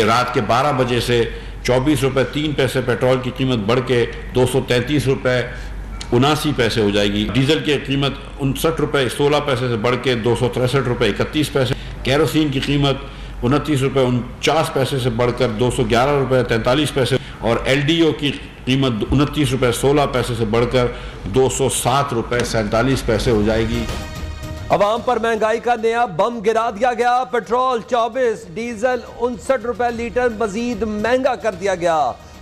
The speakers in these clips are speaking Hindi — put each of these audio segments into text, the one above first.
रात के 12 बजे से 24 रुपये 3 पैसे पेट्रोल की कीमत बढ़ के 233 रुपये 79 पैसे हो जाएगी। डीजल की कीमत 59 रुपये 16 पैसे से बढ़ के 263 रुपये 31 पैसे। केरोसिन की कीमत 29 रुपये 49 पैसे से बढ़कर 211 रुपये 43 पैसे और LDO की कीमत 29 रुपये 16 पैसे से बढ़कर 207 रुपये 47 पैसे हो जाएगी। अवाम पर महंगाई का नया बम गिरा दिया गया। पेट्रोल 24, डीजल 59 रुपए लीटर मजीद महंगा कर दिया गया।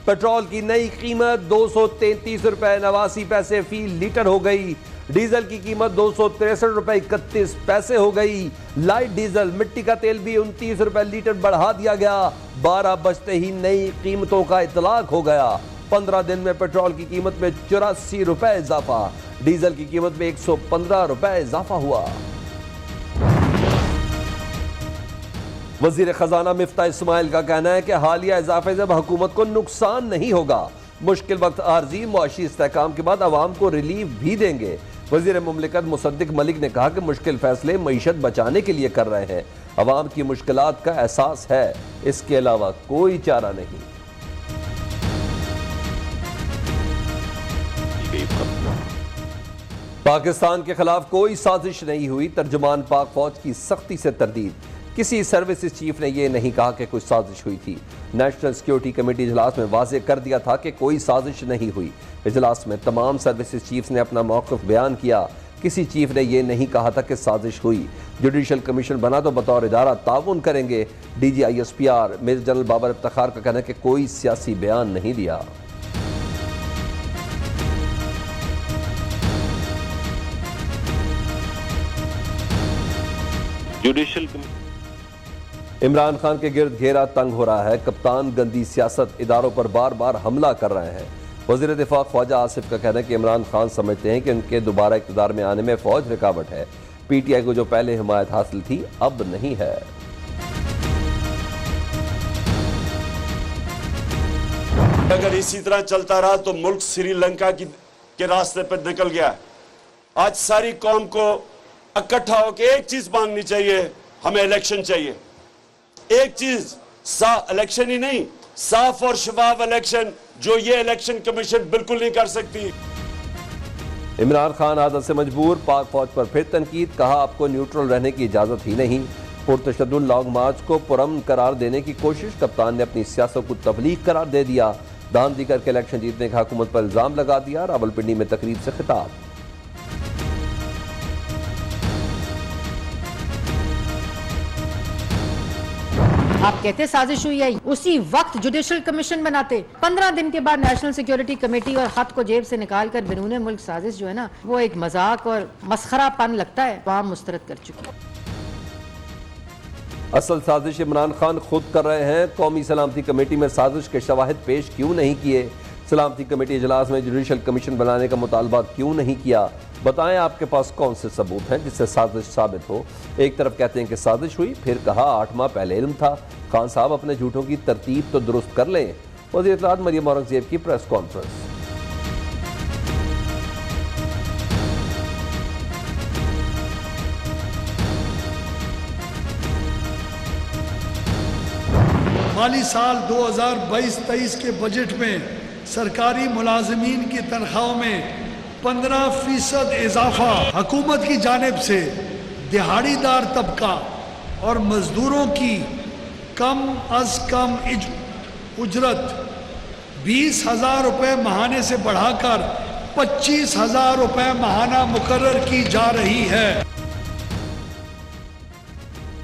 पेट्रोल की नई कीमत 233 रुपए 89 पैसे फी लीटर हो गई। डीजल की कीमत 263 रुपए 31 पैसे हो गई। लाइट डीजल मिट्टी का तेल भी 29 रुपए लीटर बढ़ा दिया गया। 12 बजते ही नई कीमतों का इतलाक हो गया। 15 दिन में पेट्रोल की कीमत में 84 रुपए इजाफा, डीजल की कीमत में 115 रुपए इजाफा हुआ। वजीर खजाना मिफ्ता इस्माइल का कहना है कि हालिया इजाफे से हुकूमत को नुकसान नहीं होगा। मुश्किल वक्त आर्जी मुआशी इस्तेहकाम के बाद अवाम को रिलीफ भी देंगे। वजीर मुमलिकत मुसद्दिक मलिक ने कहा कि मुश्किल फैसले मईशत बचाने के लिए कर रहे हैं। अवाम की मुश्किलात का एहसास है, इसके अलावा कोई चारा नहीं। पाकिस्तान के खिलाफ कोई साजिश नहीं हुई। तर्जुमान पाक फौज की सख्ती से तरदीद। किसी सर्विसेज चीफ ने यह नहीं कहा कि कोई साजिश हुई थी। नेशनल सिक्योरिटी कमेटी इजलास में वाज़ेह कर दिया था कि कोई साजिश नहीं हुई। इजलास में तमाम सर्विसेज चीफ्स ने अपना मौक़िफ़ बयान किया। किसी चीफ ने यह नहीं कहा था कि साजिश हुई। जुडिशल कमीशन बना तो बतौर इदारा ताउन करेंगे। DGISPR major general Babar Iftikhar का कहना है कि कोई सियासी बयान नहीं दिया। जुडिशल इमरान खान के गिर्द घेरा तंग हो रहा है। कप्तान गंदी सियासत इदारों पर बार बार हमला कर रहे हैं। वज़ीर दिफा ख्वाजा आसिफ का कहना है कि इमरान खान समझते हैं कि उनके दोबारा इक़्तिदार में आने में फौज रुकावट है। PTI को जो पहले हिमायत हासिल थी अब नहीं है। अगर इसी तरह चलता रहा तो मुल्क श्रीलंका के रास्ते पर निकल गया। आज सारी कौम को इकट्ठा होकर एक चीज मांगनी चाहिए, हमें इलेक्शन चाहिए। एक चीज, इलेक्शन ही नहीं, साफ और शफाफ इलेक्शन, जो ये इलेक्शन कमीशन बिल्कुल नहीं कर सकती। इमरान खान आदत से मजबूर, पाक फौज पर फिर तनकीद। कहा आपको न्यूट्रल रहने की इजाजत ही नहीं। पुरतशद्दुद लॉन्ग मार्च को पुरअमन करार देने की कोशिश। कप्तान ने अपनी सियासत को तबलीग करार दे दिया। धांधली करके इलेक्शन जीतने का हुकूमत पर इल्जाम लगा दिया। रावलपिंडी में तकरीब से खिताब। आप कहते साजिश हुई है, उसी वक्त जुडिशल कमीशन बनाते। 15 दिन के बाद नेशनल सिक्योरिटी कमेटी और खत को जेब से निकाल कर बिनून मुल्क साजिश जो है ना, वो एक मजाक और मस्खरापन लगता है। वहां मुस्तरद कर चुकी। असल साजिश इमरान खान खुद कर रहे हैं। कौमी सलामती कमेटी में साजिश के शवाहिद पेश क्यों नहीं किए? सलामती कमेटी इजलास में जुडिशल कमीशन बनाने का मुतालबा क्यों नहीं किया? बताएं आपके पास कौन से सबूत हैं जिससे साजिश साबित हो। एक तरफ कहते हैं कि साजिश हुई, फिर कहा 8 माह पहले इल्म था। खान साहब अपने झूठों की तरतीब तो दुरुस्त कर लें। वज़ीर इत्तलात मरियम औरंगज़ेब की प्रेस कॉन्फ्रेंस। माली साल 2022-23 के बजट में सरकारी मुलाजमीन की तनख्वाहों में 15% इजाफा हुकूमत की जानिब से दिहाड़ीदार तबका और मजदूरों की कम अज कम उजरत 20,000 रुपये महाने से बढ़ाकर 25,000 रुपये महाना मुकर्रर की जा रही है।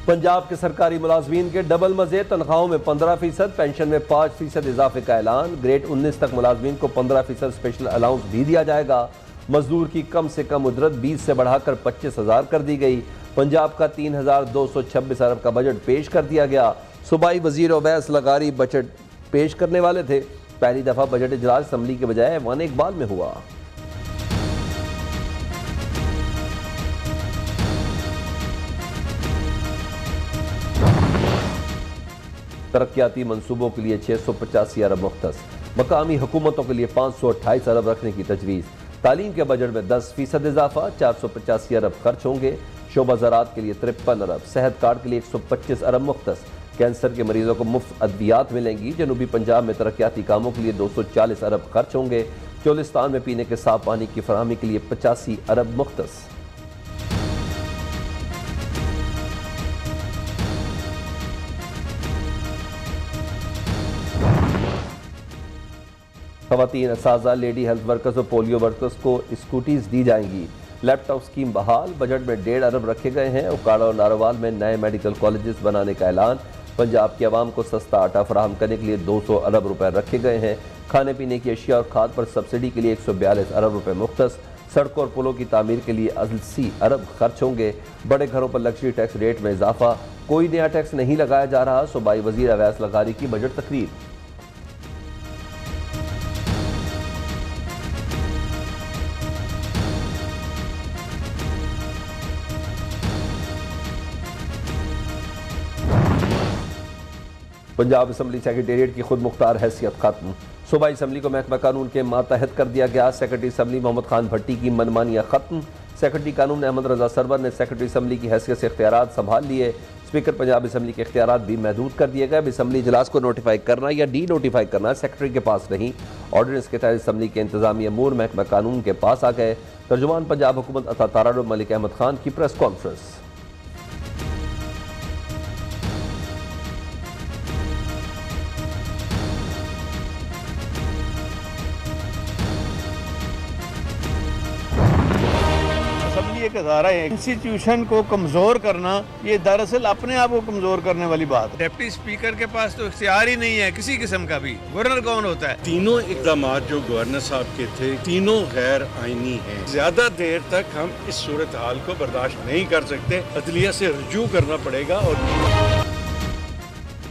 पंजाब के सरकारी मुलाजमीन के डबल मजे। तनख्वाहों में 15%, पेंशन में 5% इजाफे का ऐलान। ग्रेड 19 तक मुलाजमीन को 15% स्पेशल अलाउंस भी दिया जाएगा। मजदूर की कम से कम उजरत 20 से बढ़ाकर 25,000 कर दी गई। पंजाब का 3,226 अरब का बजट पेश कर दिया गया। सूबाई वजीर ओवैस लगारी बजट पेश करने वाले थे। पहली दफा बजट इजलास असम्बली के बजाय ऐवान इकबाल में हुआ। तरक्याती मंसूबों के लिए 685 अरब मुख्तस। मकामी हुकूमतों के लिए 528 अरब रखने की तजवीज़। तालीम के बजट में 10% इजाफा, 485 अरब खर्च होंगे। शोबा ज़राअत के लिए 53 अरब, सेहत कार्ड के लिए 125 अरब मुख्तस। कैंसर के मरीजों को मुफ्त अद्वियात मिलेंगी। जनूबी पंजाब में तरक्याती कामों के लिए 240 अरब खर्च होंगे। चोलिस्तान में पीने के साफ पानी की फराहमी के लिए 85 अरब मुख्तस। खवातीन असाजा, लेडी हेल्थ वर्कर्स और पोलियो वर्कर्स को स्कूटीज दी जाएंगी। लैपटॉप स्कीम बहाल। बजट में 1.5 अरब रखे गए हैं। उकाड़ा और नारोवाल में नए मेडिकल कॉलेजेस बनाने का ऐलान। पंजाब की आवाम को सस्ता आटा फराहम करने के लिए 200 अरब रुपए रखे गए हैं। खाने पीने की अशिया और खाद पर सब्सिडी के लिए 142 अरब रुपए मुख्तस। सड़कों और पुलों की तामीर के लिए 80 अरब खर्च होंगे। बड़े घरों पर लग्जरी टैक्स रेट में इजाफा। कोई नया टैक्स नहीं लगाया जा रहा। सूबाई वजीर अवैस लगारी की बजट तकरीर। पंजाब असम्बली सेक्रेटेरिएट की खुद मुख्तार हैसियत खत्म। सूबाई असम्बली को महकमा कानून के मातहत कर दिया गया। सेक्रेटरी असम्बली मोहम्मद खान भट्टी की मनमानियां खत्म। सेक्रेटरी कानून अहमद रजा सरवर ने सेक्रेटरी असम्बली की हैसियत से इख्तियारात संभाल लिए। स्पीकर पंजाब असम्बली के इख्तियारात भी महदूद कर दिए गए। असम्बली इजलास को नोटिफाई करना या डी नोटिफाई करना सेक्रेटरी के पास नहीं। ऑर्डिनेंस के तहत असम्बली के इंतजामी अमूर महकमा कानून के पास आ गए। तर्जुमान पंजाब हुकूमत अता तारारुल मलिक अहमद खान की प्रेस कॉन्फ्रेंस। एक अदारा है, इंस्टीट्यूशन को कमजोर करना, ये दरअसल अपने आप को कमजोर करने वाली बात है। डिप्टी स्पीकर के पास तो इख्तियार ही नहीं है किसी किस्म का भी। गवर्नर कौन होता है? तीनों इकदाम जो गवर्नर साहब के थे तीनों गैर आईनी हैं। ज्यादा देर तक हम इस सूरत हाल को बर्दाश्त नहीं कर सकते। अदलिया से रजू करना पड़ेगा। और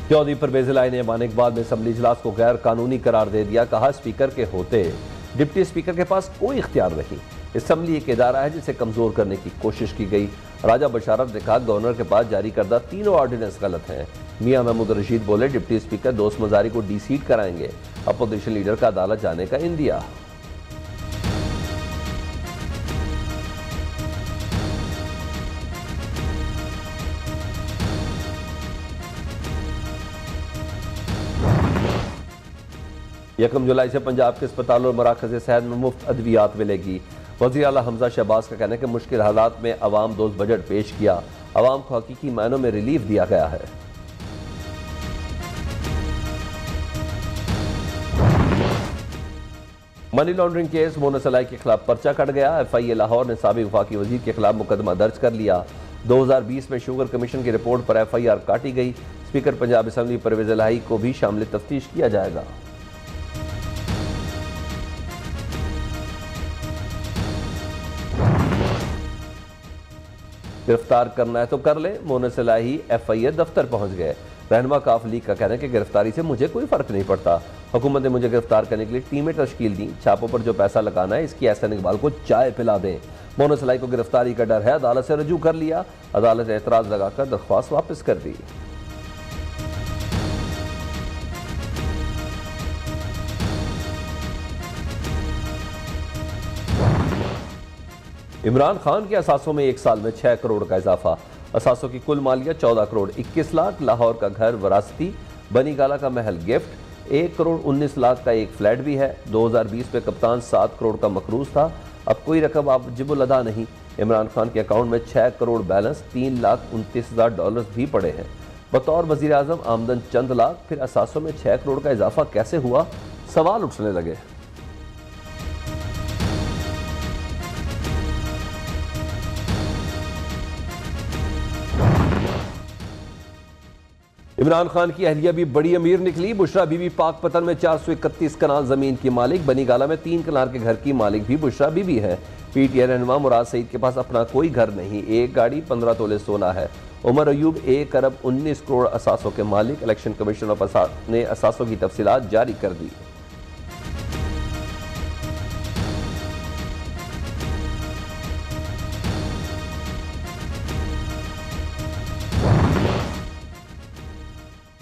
चौधरी परवेज इलाही ने मानिकबाद में असम्बली इजलास को गैर कानूनी करार दे दिया। कहा स्पीकर के होते डिप्टी स्पीकर के पास कोई इख्तियार नहीं। असम्बली एक इदारा है जिसे कमजोर करने की कोशिश की गई। राजा बशारत ने कहा गवर्नर के पास जारी करदा तीनों ऑर्डिनेंस गलत हैं। मियां महमूद रशीद बोले डिप्टी स्पीकर दोस्त मजारी को डी-सीट कराएंगे। अपोजिशन लीडर का अदालत जाने का इंदिया। यकम जुलाई से पंजाब के अस्पतालों और मराकज़ सेहत में मुफ्त अद्वियात मिलेगी। वज़ीर आला हमजा शहबाज का कहना है कि मुश्किल हालात में अवाम दोस्त बजट पेश किया। अवाम को हकीकी मायनों में रिलीफ दिया गया है। मनी लॉन्ड्रिंग केस मोनस इलाही के खिलाफ पर्चा कट गया। FIA लाहौर ने साबिक वफाकी वजीर के खिलाफ मुकदमा दर्ज कर लिया। 2020 में शुगर कमीशन की रिपोर्ट पर FIR काटी गई। स्पीकर पंजाब असम्बली परवेज इलाही को भी शामिल तफ्तीश किया जाएगा। गिरफ्तार करना है तो कर ले। मोनस इलाही FIA दफ्तर पहुंच गए। रहनुमा काफ लीग का कहना है कि गिरफ्तारी से मुझे कोई फर्क नहीं पड़ता। हुकूमत ने मुझे गिरफ्तार करने के लिए टीमें तश्कील दी। छापों पर जो पैसा लगाना है इसकी एहसन इकबाल को चाय पिला दें। मोनस इलाही को गिरफ्तारी का डर है। अदालत से रजू कर लिया। अदालत ने एतराज लगाकर दरख्वास्त वापस कर दी। इमरान खान के असासों में एक साल में 6 करोड़ का इजाफा। असासों की कुल मालियत 14 करोड़ 21 लाख। लाहौर का घर वरासती, बनी गाला का महल गिफ्ट। 1 करोड़ 19 लाख का एक फ्लैट भी है। 2020 में कप्तान 7 करोड़ का मकरूज था। अब कोई रकम वाजिबुल अदा नहीं। इमरान खान के अकाउंट में 6 करोड़ बैलेंस, $3,29,000 भी पड़े हैं। बतौर वजीर आजम आमदन चंद लाख। फिर असासों में 6 करोड़ का इजाफा कैसे हुआ? सवाल उठने लगे। इमरान खान की अहलिया भी बड़ी अमीर निकली। बुशरा बीबी पाक पतन में 431 कनाल जमीन की मालिक। बनी गाला में 3 कनाल के घर की मालिक भी बुशरा बीबी है। PTI रहनुमा मुराद सईद के पास अपना कोई घर नहीं। एक गाड़ी, 15 तोले सोना है। उमर अयूब 1 अरब 19 करोड़ असासों के मालिक। इलेक्शन कमीशन ने असासों की तफसीलात जारी कर दी।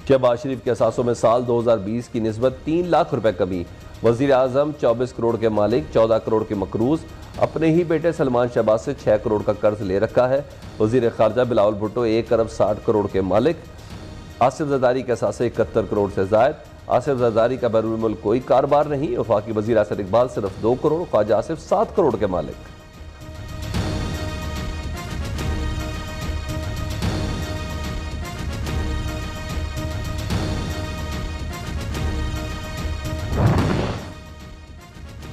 शहबाज शरीफ के असासों में साल 2020 की निस्बत 3 लाख रुपए कमी। वजीर आजम 24 करोड़ के मालिक, 14 करोड़ के मकरूज। अपने ही बेटे सलमान शहबाज से 6 करोड़ का कर्ज ले रखा है। वजीर खारजा बिलावल भुट्टो 1 अरब 60 करोड़ के मालिक। आसिफ जरदारी का असासे 71 करोड़ से जायद। आसिफ जरदारी का बैरून मुल्क कोई कारोबार नहीं। वफाकी वज़ीर असद इकबाल सिर्फ 2 करोड़, ख्वाजा आसिफ 7 करोड़ के मालिक।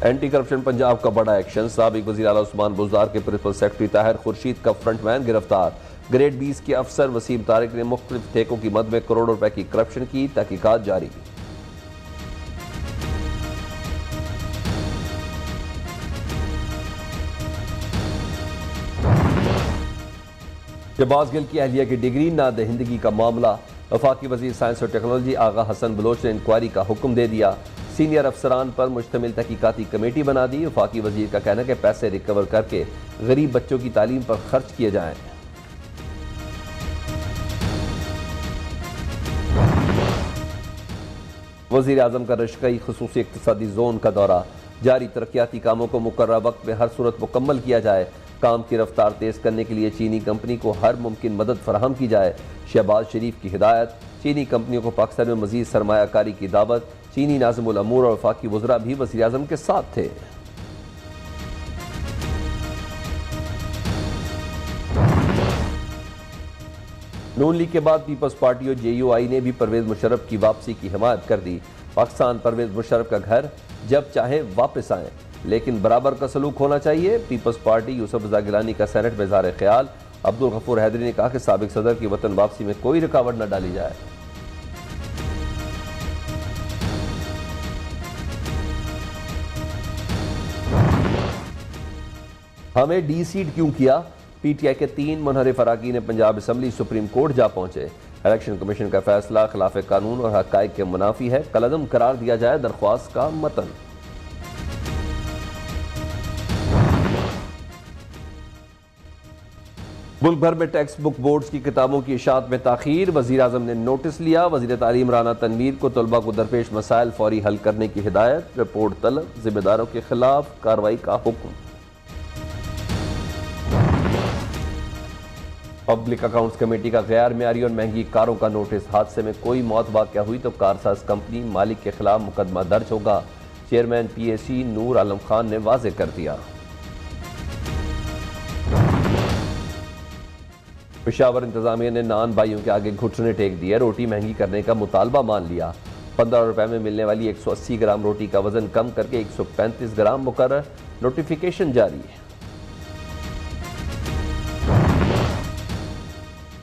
एंटी करप्शन पंजाब का बड़ा एक्शन। साबिक वज़ीर आला उस्मान बुज़दार के प्रिंसिपल सेक्रेटरी ताहिर खुर्शीद का फ्रंटमैन गिरफ्तार। ग्रेड 20 के अफसर वसीम तारिक ने मुख्तलिफ ठेकों की मद में करोड़ों रुपए की करप्शन की। तहकीकात जारी। शहबाज गिल की अहलिया की डिग्री ना दहिंदगी का मामला। वफाकी वज़ीर साइंस और टेक्नोलॉजी आगा हसन बलोच ने इंक्वायरी का हुक्म दे दिया। सीनियर अफसरान पर मुश्तमिल तहकीकाती कमेटी बना दी। वफाकी वज़ीर का कहना है कि पैसे रिकवर करके गरीब बच्चों की तालीम पर खर्च किए जाएं। वज़ीर आज़म का रश्कई खुसूसी इक़्तिसादी जोन का दौरा जारी। तरक्याती कामों को मुकर्रर वक्त में हर सूरत मुकम्मल किया जाए। काम की रफ्तार तेज़ करने के लिए चीनी कंपनी को हर मुमकिन मदद फराहम की जाए। शहबाज शरीफ की हिदायत। चीनी कंपनियों को पाकिस्तान में मज़ीद सरमायाकारी की दावत। चीनी नाज़िमुल अमूर और वफाकी वज़रा भी वज़ीर आज़म के साथ थे। नून लीग के बाद पीपल्स पार्टी और JUI ने भी परवेज मुशर्रफ की वापसी की हिमायत कर दी। पाकिस्तान परवेज मुशर्रफ का घर, जब चाहे वापस आएँ, लेकिन बराबर का सलूक होना चाहिए। पीपल्स पार्टी यूसुफ रज़ा गिलानी का सेनेट में इज़हार ख्याल। अब्दुल गफूर हैदरी ने कहा कि साबिक सदर की वतन वापसी में कोई रुकावट न डाली जाए। हमें डी-सीट क्यों किया? PTI के 3 मुनहरिफ अराकीन ने पंजाब असम्बली सुप्रीम कोर्ट जा पहुंचे। इलेक्शन कमीशन का फैसला खिलाफ कानून और हक़ाइक़ के मुनाफी है। कलअदम करार दिया जाए दरख्वास्त का मतन। मुल्क भर में टेक्स्ट बुक बोर्ड्स की किताबों की इशाअत में ताखीर। वज़ीर आज़म ने नोटिस लिया। वज़ीर तालीम राना तनवीर को तलबा को दरपेश मसाइल फौरी हल करने की हिदायत। रिपोर्ट तलब। जिम्मेदारों के खिलाफ कार्रवाई का हुक्म। पब्लिक अकाउंट्स कमेटी का गैर मेयारी और महंगी कारों का नोटिस। हादसे में कोई मौत वाक़या हुई तो कारसाज कंपनी मालिक के खिलाफ मुकदमा दर्ज होगा। चेयरमैन PAC नूर आलम खान ने वाज़ेह कर दिया। पेशावर इंतजामिया ने नान भाइयों के आगे घुटने टेक दिए। रोटी महंगी करने का मुतालबा मान लिया। 15 रुपए में मिलने वाली 180 ग्राम रोटी का वजन कम करके 135 ग्राम मुकर्रर। नोटिफिकेशन जारी।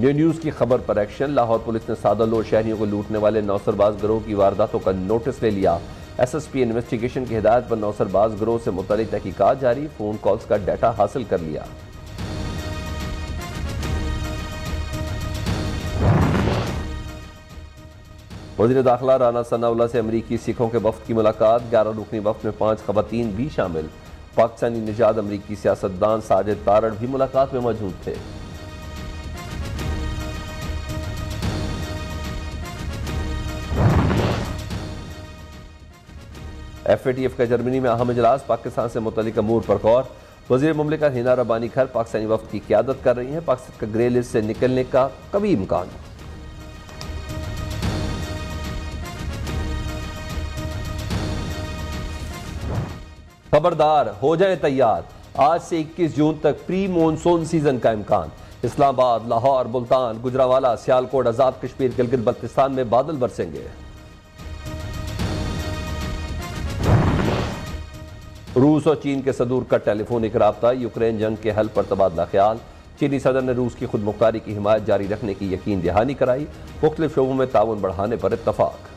न्यूज़ की खबर पर एक्शन। लाहौर पुलिस ने सादलो शहरियों को लूटने वाले नौसरबाज गिरोह की वारदातों का नोटिस ले लिया। SSP इन्वेस्टिगेशन की हिदायत पर नौसरबाज गिरोह से मुतल्लिक तहकीकात जारी। फोन कॉल्स का डाटा हासिल कर लिया। वज़ीर दाखिला राना सनाउल्लाह से अमरीकी सिखों के वफ्द की मुलाकात। 11 रुकनी वफ्द में 5 खवातीन भी शामिल। पाकिस्तानी निजाद अमरीकी सियासतदान साजिद तारड़ भी मुलाकात में मौजूद थे। FATF का जर्मनी में अहम इजलास। पाकिस्तान से मुतल्लिक अमूर पर गौर। वज़ीर मुमलिकत हिना रब्बानी खैर पाकिस्तानी वफ्द की क़यादत कर रही हैं। पाकिस्तान का ग्रे लिस्ट से निकलने का कभी इम्कान। खबरदार, हो जाए तैयार। आज से 21 जून तक प्री मॉनसून सीजन का इम्कान। इस्लामाबाद, लाहौर, मुल्तान, गुजरावाला, सियालकोट, आजाद कश्मीर, गिलगित बल्तिस्तान में बादल बरसेंगे। रूस और चीन के सदूर का टेलीफोनिक राब्ता। यूक्रेन जंग के हल पर तबादला ख्याल। चीनी सदर ने रूस की खुद मुख्तारी की हिमायत जारी रखने की यकीन दहानी कराई। मुख्तलिफ शोबों में ताउन बढ़ाने पर इत्तफाक।